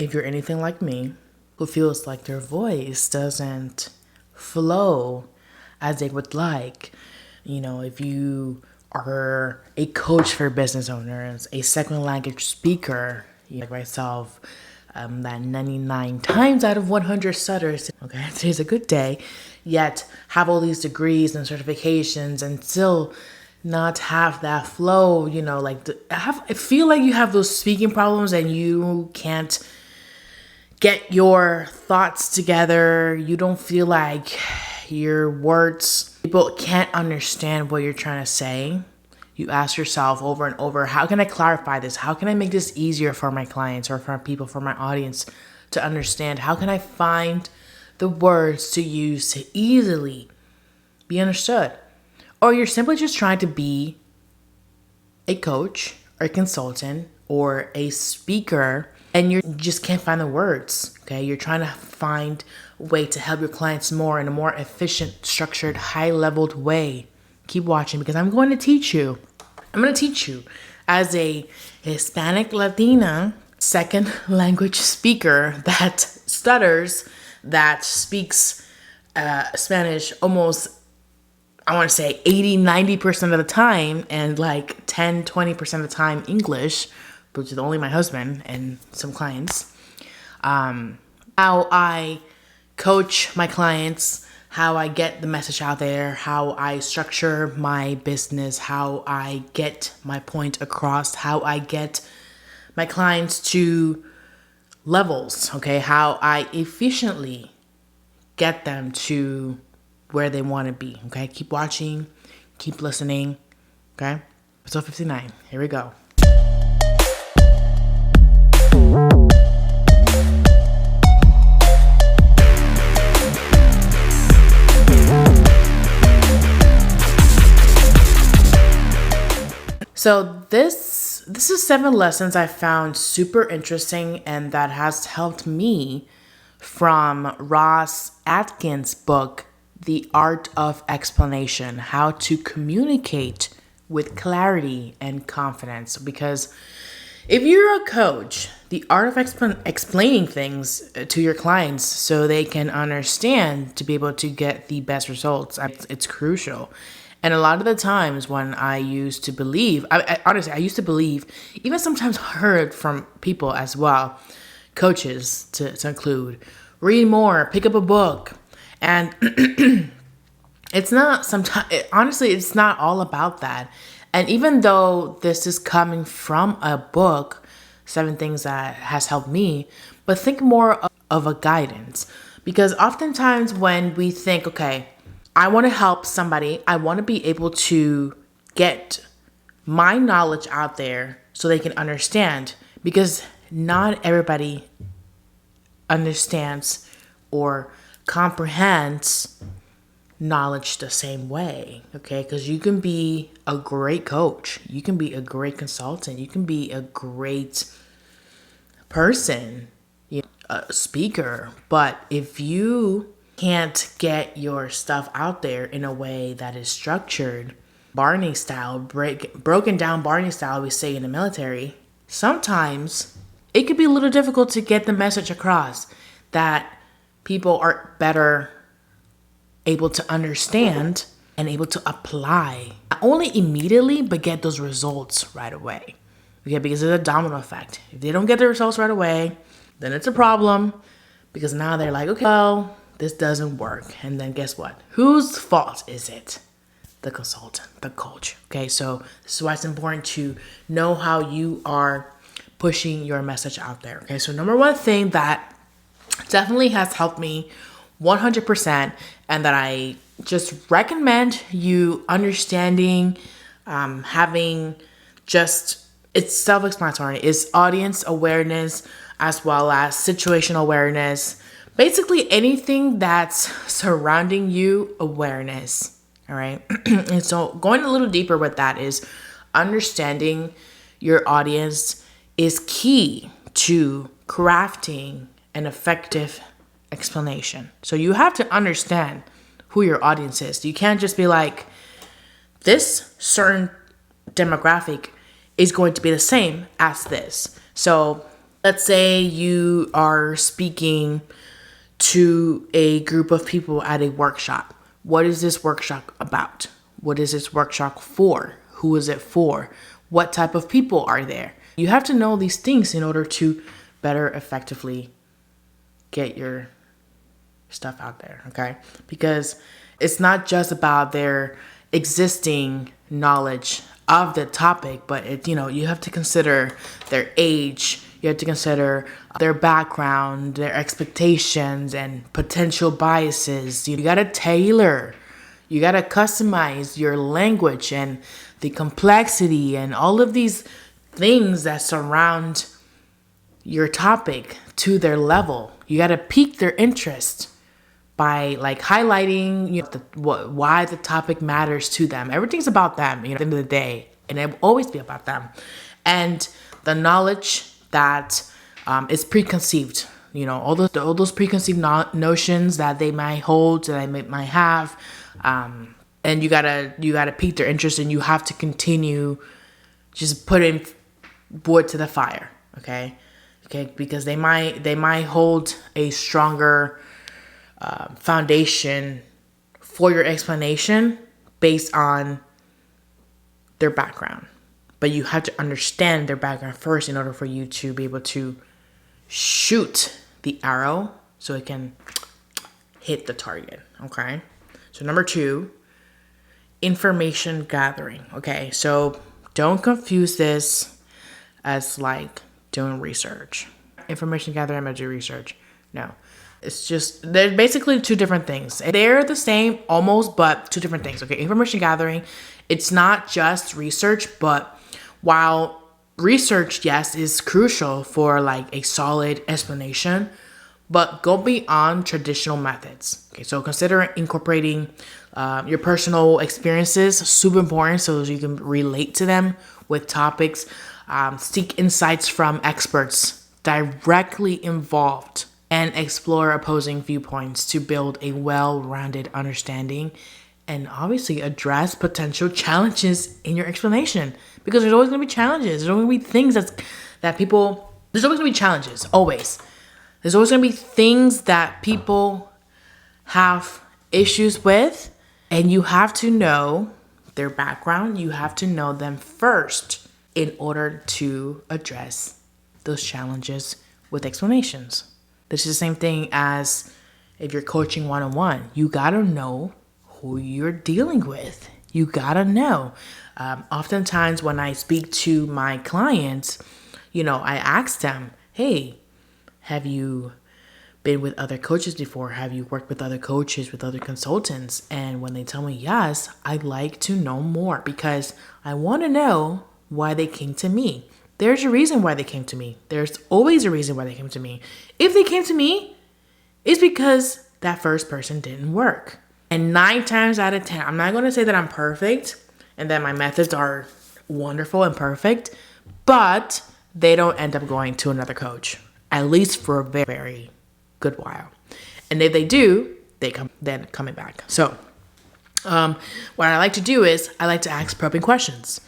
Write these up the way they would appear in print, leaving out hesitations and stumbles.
if you're anything like me, who feels like their voice doesn't flow as they would like, if you are a coach for business owners, a second language speaker, like myself, that 99 times out of 100 stutters, okay, today's a good day, yet have all these degrees and certifications and still not have that flow, I feel like you have those speaking problems and you can't get your thoughts together. You don't feel like your words, people can't understand what you're trying to say. You ask yourself over and over, how can I clarify this? How can I make this easier for my clients or for people, for my audience to understand? How can I find the words to use to easily be understood? Or you're simply just trying to be a coach or a consultant or a speaker and you just can't find the words, okay? You're trying to find a way to help your clients more in a more efficient, structured, high-leveled way. Keep watching because I'm going to teach you. I'm going to teach you as a Hispanic Latina second language speaker that stutters, that speaks Spanish almost, I want to say 80-90% of the time, and like 10-20% of the time English, which is only my husband and some clients. How I coach my clients, how I get the message out there, how I structure my business, how I get my point across, how I get my clients to levels, okay? How I efficiently get them to where they want to be, okay? Keep watching, keep listening, okay? Episode 59, here we go. So this is 7 lessons I found super interesting and that has helped me from Ross Atkins' book, The Art of Explanation, How to Communicate with Clarity and Confidence. Because if you're a coach, the art of explaining things to your clients so they can understand to be able to get the best results, it's crucial. And a lot of the times when I used to believe, honestly, I used to believe, even sometimes heard from people as well, coaches to include, read more, pick up a book. And it's not honestly, it's not all about that. And even though this is coming from a book, 7 things that has helped me, but think more of a guidance. Because oftentimes when we think, okay, I want to help somebody, I want to be able to get my knowledge out there so they can understand, because not everybody understands or comprehends knowledge the same way, okay? Because you can be a great coach, you can be a great consultant, you can be a great person, a speaker, but if you can't get your stuff out there in a way that is structured, Barney style, broken down Barney style, we say in the military, sometimes it could be a little difficult to get the message across that people are better able to understand and able to apply, not only immediately, but get those results right away. Okay, because it's a domino effect. If they don't get the results right away, then it's a problem, because now they're like, okay, well, this doesn't work. And then guess what? Whose fault is it? The consultant, the coach. Okay, so this is why it's important to know how you are pushing your message out there. Okay, so number 1 thing that definitely has helped me 100% and that I just recommend you understanding, having just, it's self-explanatory, is audience awareness as well as situational awareness. Basically anything that's surrounding you, awareness. All right. And so going a little deeper with that is understanding your audience is key to crafting an effective explanation. So you have to understand who your audience is. You can't just be like, this certain demographic is going to be the same as this. So Let's say you are speaking to a group of people at a workshop. What is this workshop about? What is this workshop for? Who is it for? What type of people are there? You have to know these things in order to better effectively get your stuff out there, okay? Because it's not just about their existing knowledge of the topic, but you have to consider their age, you have to consider their background, their expectations, and potential biases. You gotta tailor, you gotta customize your language and the complexity and all of these things that surround your topic to their level. You gotta pique their interest by highlighting why the topic matters to them. Everything's about them, at the end of the day, and it will always be about them. And the knowledge that is preconceived, all those preconceived notions that they might hold, that they might have, and you gotta pique their interest, and you have to continue just putting wood to the fire, okay, because they might hold a stronger foundation for your explanation based on their background. But you have to understand their background first in order for you to be able to shoot the arrow so it can hit the target, okay? So number 2, information gathering, okay? So don't confuse this as doing research. Information gathering, I'm gonna do research. No. It's just, they're basically two different things. They're the same almost, but two different things, okay? Information gathering, it's not just research, but while research, yes, is crucial for a solid explanation, but go beyond traditional methods. Okay, so consider incorporating your personal experiences, super important, so you can relate to them with topics. Seek insights from experts directly involved and explore opposing viewpoints to build a well-rounded understanding and obviously address potential challenges in your explanation, because there's always going to be challenges. There's always going to be things there's always going to be challenges, always. There's always going to be things that people have issues with, and you have to know their background. You have to know them first in order to address those challenges with explanations. This is the same thing as if you're coaching one-on-one. You gotta know who you're dealing with. You gotta know. Oftentimes when I speak to my clients, I ask them, hey, have you been with other coaches before? Have you worked with other coaches, with other consultants? And when they tell me yes, I'd like to know more, because I want to know why they came to me. There's a reason why they came to me. There's always a reason why they came to me. If they came to me, it's because that first person didn't work. And 9 times out of 10, I'm not going to say that I'm perfect and that my methods are wonderful and perfect, but they don't end up going to another coach, at least for a very, very good while. And if they do, they then coming back. So what I like to do is I like to ask probing questions.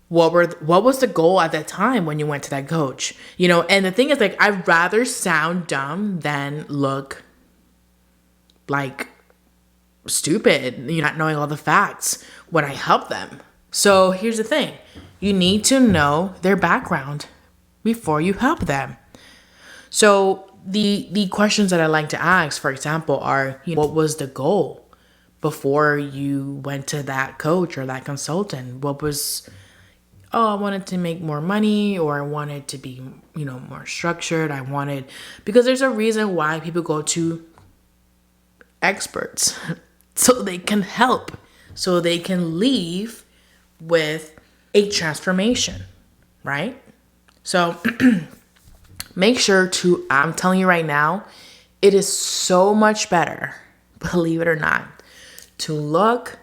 What was the goal at that time when you went to that coach? And the thing is, I'd rather sound dumb than look like stupid, not knowing all the facts when I help them. So here's the thing. You need to know their background before you help them. So the questions that I like to ask, for example, are, what was the goal before you went to that coach or that consultant? What was... I wanted to make more money, or I wanted to be, more structured. Because there's a reason why people go to experts, so they can help, so they can leave with a transformation, right? So make sure to, I'm telling you right now, it is so much better, believe it or not, to look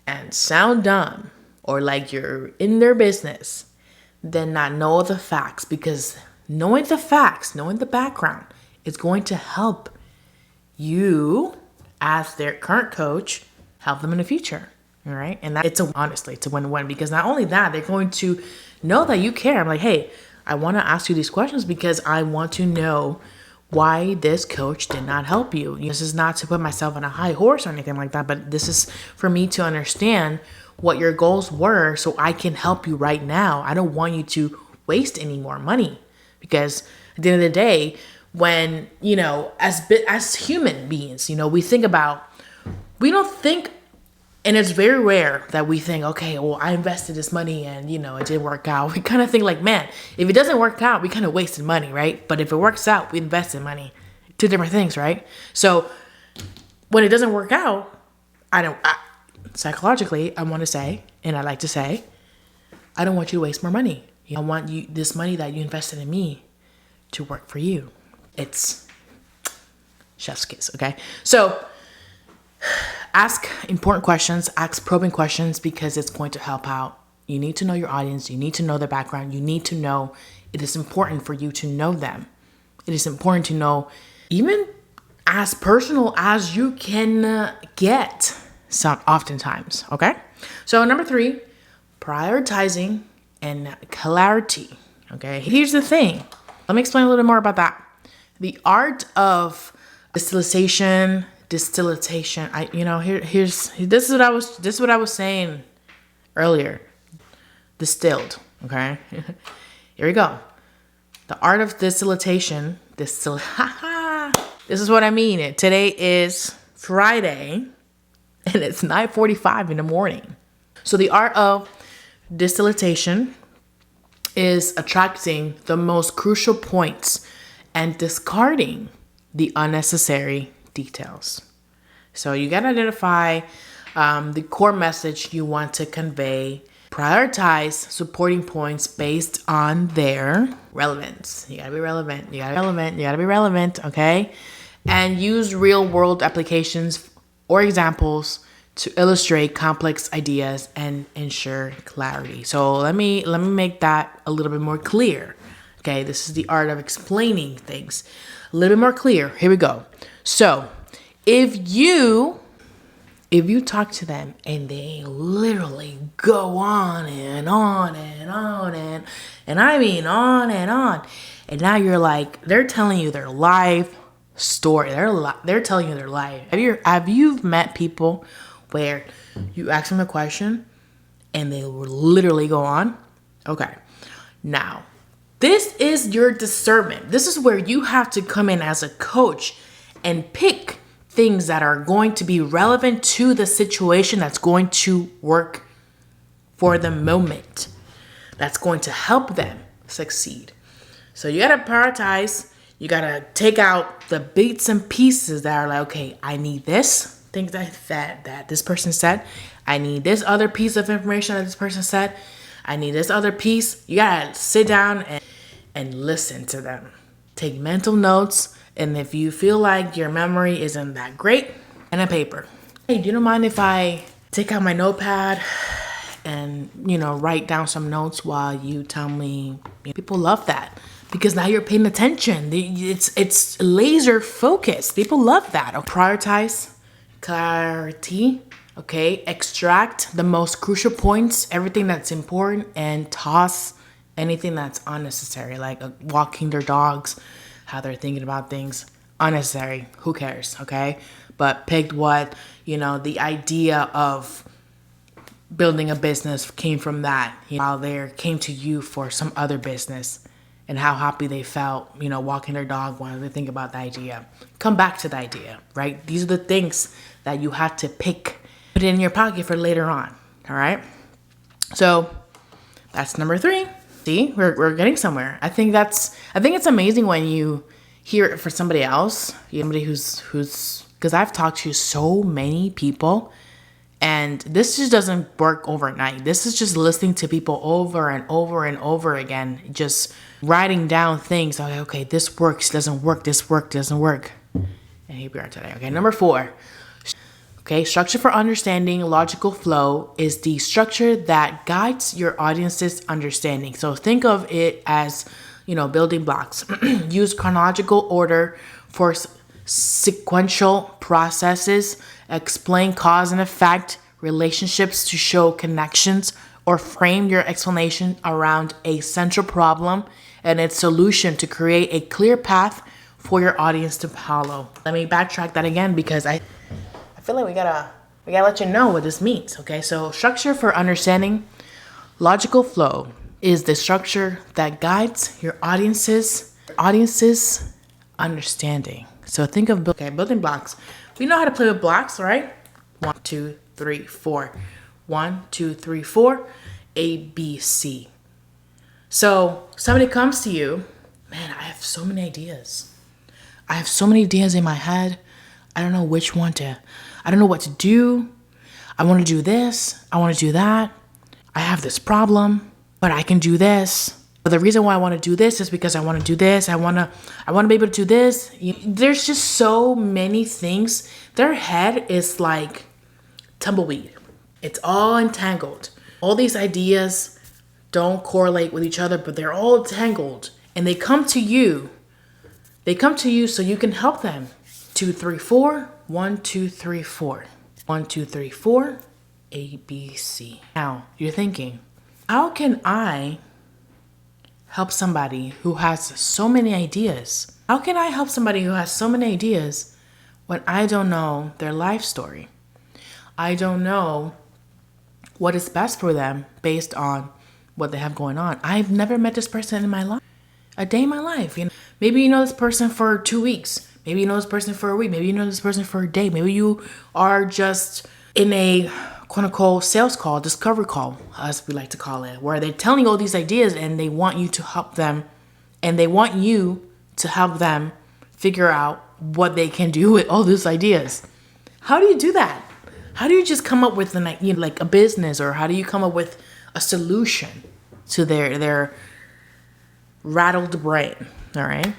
and sound dumb or like you're in their business than not know the facts, because knowing the facts, knowing the background is going to help you as their current coach help them in the future. All right. And honestly, it's a win-win, because not only that, they're going to know that you care. I'm like, hey, I want to ask you these questions because I want to know why this coach did not help you. This is not to put myself on a high horse or anything like that, but this is for me to understand what your goals were so I can help you right now. I don't want you to waste any more money, because at the end of the day, when, as human beings, we don't think, and it's very rare that we think, okay, well, I invested this money and, it didn't work out. We kind of think like, man, if it doesn't work out, we kind of wasted money, right? But if it works out, we invested money. Two different things, right? So when it doesn't work out, psychologically, I want to say, and I like to say, I don't want you to waste more money. I want this money that you invested in me to work for you. It's chef's kiss, okay? So ask important questions, ask probing questions, because it's going to help out. You need to know your audience. You need to know their background. You need to know, it is important for you to know them. It is important to know even as personal as you can get oftentimes, okay? So number 3, prioritizing and clarity, okay? Here's the thing. Let me explain a little more about that. The art of distillation. This is what I was saying earlier. Distilled, okay? Here we go. The art of distillation. This is what I mean. Today is Friday, and it's 9:45 in the morning. So the art of distillation is attracting the most crucial points and discarding the unnecessary details. So you got to identify the core message you want to convey. Prioritize supporting points based on their relevance. You got to be relevant. You got to be relevant, okay? And use real world applications or examples to illustrate complex ideas and ensure clarity. So let me make that a little bit more clear. Okay, this is the art of explaining things a little bit more clear. Here we go. So if you talk to them and they literally go on and on and on and I mean on, and now you're like, they're telling you their life story. They're telling you their life. Have you met people where you ask them a question and they will literally go on? Okay. Now, this is your discernment. This is where you have to come in as a coach and pick things that are going to be relevant to the situation, that's going to work for the moment, that's going to help them succeed. So you got to prioritize. You got to take out the bits and pieces that are like, okay, I need this thing that this person said. I need this other piece of information that this person said. I need this other piece. You got to sit down and listen to them. Take mental notes. And if you feel like your memory isn't that great, pen and paper. Hey, do you don't mind if I take out my notepad and, write down some notes while you tell me? People love that because now you're paying attention. It's laser focused. People love that. Prioritize, clarity, okay? Extract the most crucial points, everything that's important, and toss anything that's unnecessary, like walking their dogs, how they're thinking about things. Unnecessary. Who cares? Okay. But picked what, the idea of building a business came from that. While they came to you for some other business and how happy they felt, walking their dog while they think about the idea. Come back to the idea, right? These are the things that you have to pick, put it in your pocket for later on. All right. So that's number 3. See, we're getting somewhere. I think it's amazing when you hear it for somebody else, somebody who's, because I've talked to so many people, and this just doesn't work overnight. This is just listening to people over and over and over again, just writing down things. Okay, this works, doesn't work, this work, doesn't work. And here we are today. Okay, number 4. Okay, structure for understanding. Logical flow is the structure that guides your audience's understanding. So think of it as, building blocks. Use chronological order for sequential processes. Explain cause and effect, relationships to show connections, or frame your explanation around a central problem and its solution to create a clear path for your audience to follow. Let me backtrack that again because I feel like we gotta let you know what this means. Okay, so structure for understanding. Logical flow is the structure that guides your audience's understanding. So think of building blocks. We know how to play with blocks, right? 1, 2, 3, 4. 1, 2, 3, 4. A, B, C. So somebody comes to you, man, I have so many ideas. I have so many ideas in my head. I don't know I don't know what to do. I want to do this. I want to do that. I have this problem, but I can do this. But the reason why I want to do this is because I want to do this. I want to be able to do this. There's just so many things. Their head is like tumbleweed. It's all entangled. All these ideas don't correlate with each other, but they're all tangled. And they come to you. They come to you so you can help them. 2, 3, 4. 1, 2, 3, 4. 1, 2, 3, 4. A, B, C. Now, you're thinking, how can I help somebody who has so many ideas? How can I help somebody who has so many ideas when I don't know their life story? I don't know what is best for them based on what they have going on. I've never met this person in my life, a day in my life. Maybe you know this person for 2 weeks. Maybe you know this person for a week. Maybe you know this person for a day. Maybe you are just in a quote unquote sales call, discovery call, as we like to call it, where they're telling you all these ideas and they want you to help them, and they want you to help them figure out what they can do with all these ideas. How do you do that? How do you just come up with like a business, or how do you come up with a solution to their rattled brain? All right.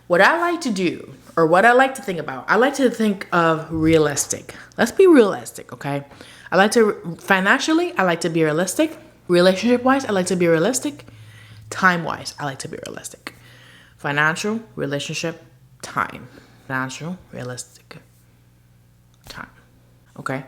What I like to do, or what I like to think about, I like to think of realistic. Let's be realistic, okay? Financially, I like to be realistic. Relationship-wise, I like to be realistic. Time-wise, I like to be realistic. Financial, relationship, time. Financial, realistic, time. Okay?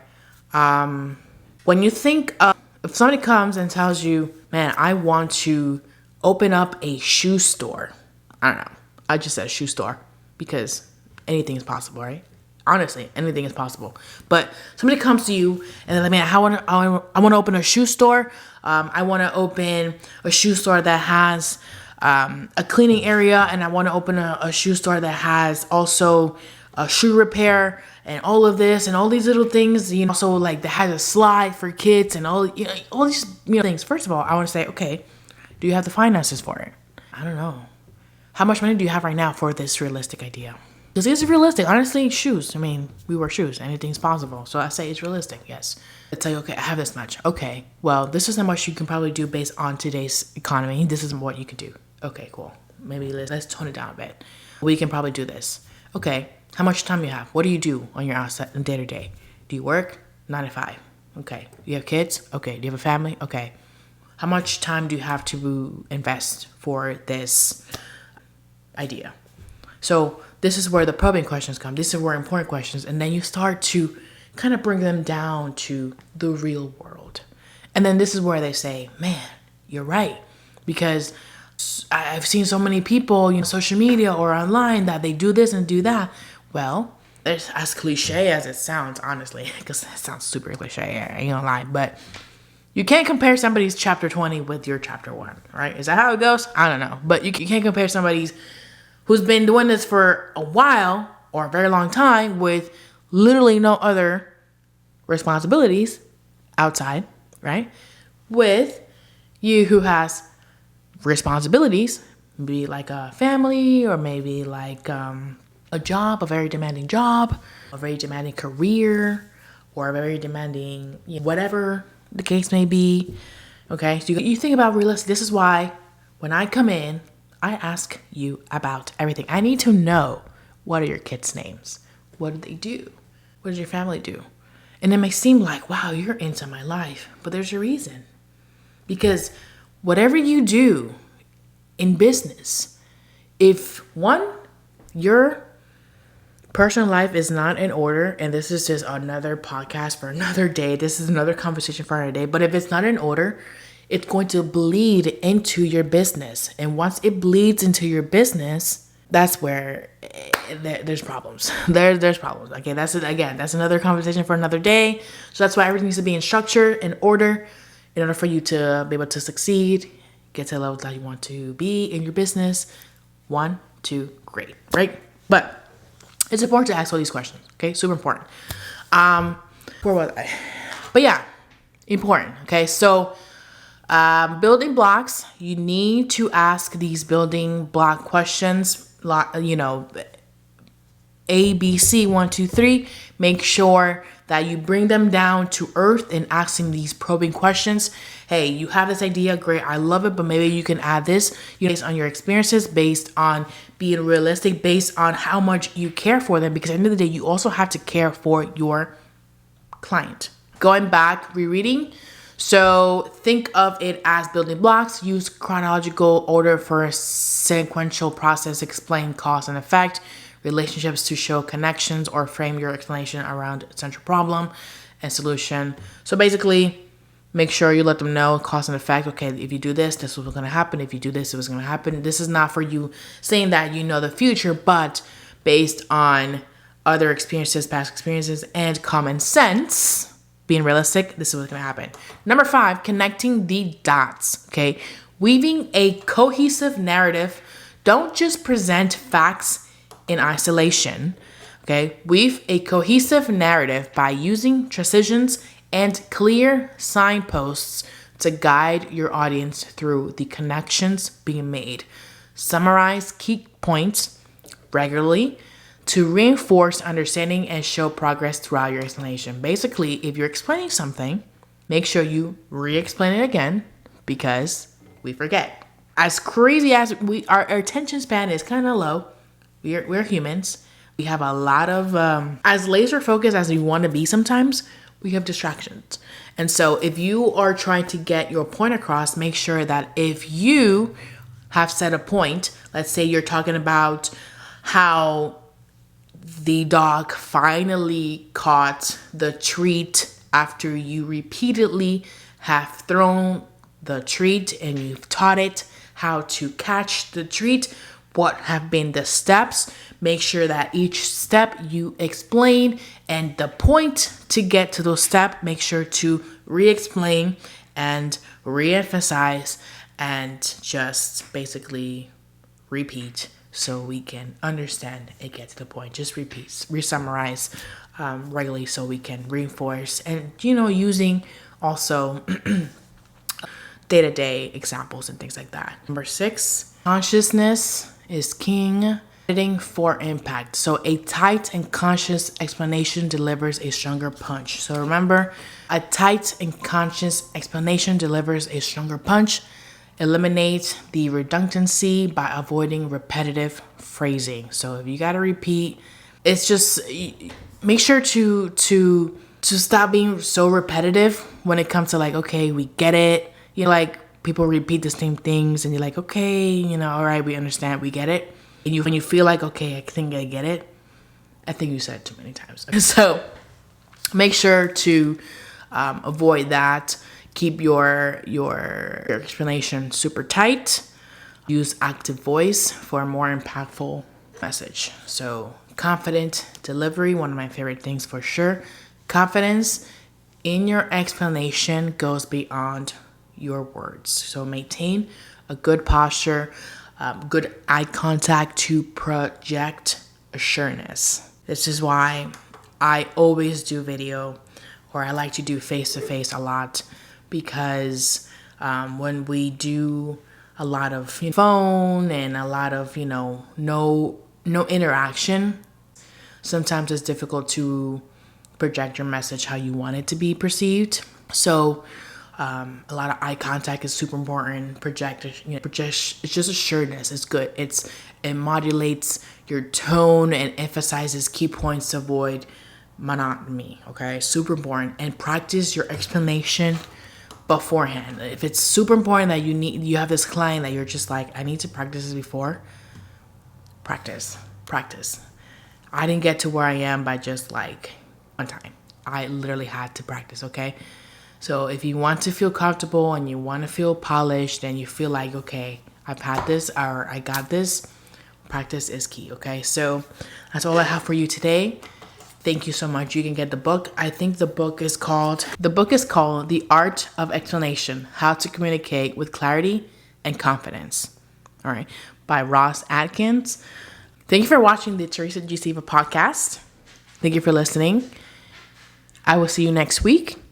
When you think of, if somebody comes and tells you, man, I want to open up a shoe store. I don't know. I just said shoe store because anything is possible, right? Honestly, anything is possible. But somebody comes to you and they're like, man, I want to open a shoe store. I want to open a shoe store that has a cleaning area, and I want to open a shoe store that has also a shoe repair and all of this and all these little things. Also like that has a slide for kids and all these things. First of all, I want to say, okay, do you have the finances for it? I don't know. How much money do you have right now for this realistic idea? Because it's realistic. Honestly, shoes. I mean, we wear shoes. Anything's possible. So I say it's realistic, yes. I tell you, okay, I have this much. Okay, well, this is how much you can probably do based on today's economy. This is what you could do. Okay, cool. Maybe let's tone it down a bit. We can probably do this. Okay, how much time you have? What do you do on your outside day to day? Do you work? 9 to 5. Okay. Do you have kids? Okay. Do you have a family? Okay. How much time do you have to invest for this idea? So this is where the probing questions come. These are where important questions. And then you start to kind of bring them down to the real world. And then this is where they say, man, you're right. Because I've seen so many people, on social media or online, that they do this and do that. Well, it's as cliche as it sounds, honestly, because it sounds super cliche. I ain't gonna lie. But you can't compare somebody's chapter 20 with your chapter 1, right? Is that how it goes? I don't know. But you can't compare somebody's who's been doing this for a while or a very long time with literally no other responsibilities outside, right? With you who has responsibilities, be like a family, or maybe like a job, a very demanding job, a very demanding career, or a very demanding whatever the case may be. Okay, so you think about realistic. This is why when I come in, I ask you about everything. I need to know, what are your kids' names? What do they do? What does your family do? And it may seem like, wow, you're into my life, but there's a reason. Because whatever you do in business, if one, your personal life is not in order, and this is just another podcast for another day, this is another conversation for another day, but if it's not in order, it's going to bleed into your business. And once it bleeds into your business, that's where there's problems. There's problems. Okay, that's it. Again, that's another conversation for another day. So that's why everything needs to be in structure, in order for you to be able to succeed, get to the level that you want to be in your business. 1, 2, great, right? But it's important to ask all these questions. Okay, super important. Where was I? But yeah, important. Okay, so building blocks. You need to ask these building block questions. A, B, C, 1, 2, 3. Make sure that you bring them down to earth and asking these probing questions. Hey, you have this idea, great, I love it, but maybe you can add this based on your experiences, based on being realistic, based on how much you care for them, because at the end of the day, you also have to care for your client. Going back, rereading. So think of it as building blocks. Use chronological order for a sequential process. Explain cause and effect, relationships to show connections, or frame your explanation around a central problem and solution. So basically, make sure you let them know cause and effect. Okay, if you do this, this is what's going to happen. If you do this, it was going to happen. This is not for you saying that you know the future, but based on other experiences, past experiences, and common sense, being realistic, this is what's going to happen. Number 5, connecting the dots. Okay, weaving a cohesive narrative. Don't just present facts in isolation. Okay, weave a cohesive narrative by using transitions and clear signposts to guide your audience through the connections being made. Summarize key points regularly to reinforce understanding and show progress throughout your explanation. Basically, if you're explaining something, make sure you re-explain it again, because we forget. As crazy as our attention span is kind of low, we're humans. We have a lot of, as laser focused as we want to be sometimes, we have distractions. And so if you are trying to get your point across, make sure that if you have set a point, let's say you're talking about how the dog finally caught the treat after you repeatedly have thrown the treat and you've taught it how to catch the treat. What have been the steps? Make sure that each step you explain, and the point to get to those steps, make sure to re-explain and re-emphasize and just basically repeat so we can understand and get to the point. Just repeat, re-summarize regularly so we can reinforce, and using also day-to-day examples and things like that. Number 6, consciousness is king. Editing for impact. So a tight and conscious explanation delivers a stronger punch. So remember, a tight and conscious explanation delivers a stronger punch. Eliminate the redundancy by avoiding repetitive phrasing. So if you got to repeat, it's just make sure to stop being so repetitive when it comes to like, okay, we get it. Like people repeat the same things and you're like, okay, all right, we understand, we get it. And when you feel like, okay, I think I get it, I think you said it too many times. So make sure to avoid that. Keep your explanation super tight. Use active voice for a more impactful message. So confident delivery, one of my favorite things for sure. Confidence in your explanation goes beyond your words. So maintain a good posture, good eye contact to project assurance. This is why I always do video, or I like to do face-to-face a lot, because when we do a lot of phone and a lot of no interaction, sometimes it's difficult to project your message how you want it to be perceived. So a lot of eye contact is super important. Project, it's just assuredness. It's good. It modulates your tone and emphasizes key points to avoid monotony. Okay, super important. And practice your explanation beforehand. If it's super important that you have this client that you're just like, I need to practice this before, practice. I didn't get to where I am by just like one time. I literally had to practice. Okay. So if you want to feel comfortable and you want to feel polished and you feel like, okay, I've had this or I got this, practice is key, okay? So that's all I have for you today. Thank you so much. You can get the book. I think the book is called The Art of Explanation: How to Communicate with Clarity and Confidence. All right, by Ross Atkins. Thank you for watching the Teresa and I'm podcast. Thank you for listening. I will see you next week.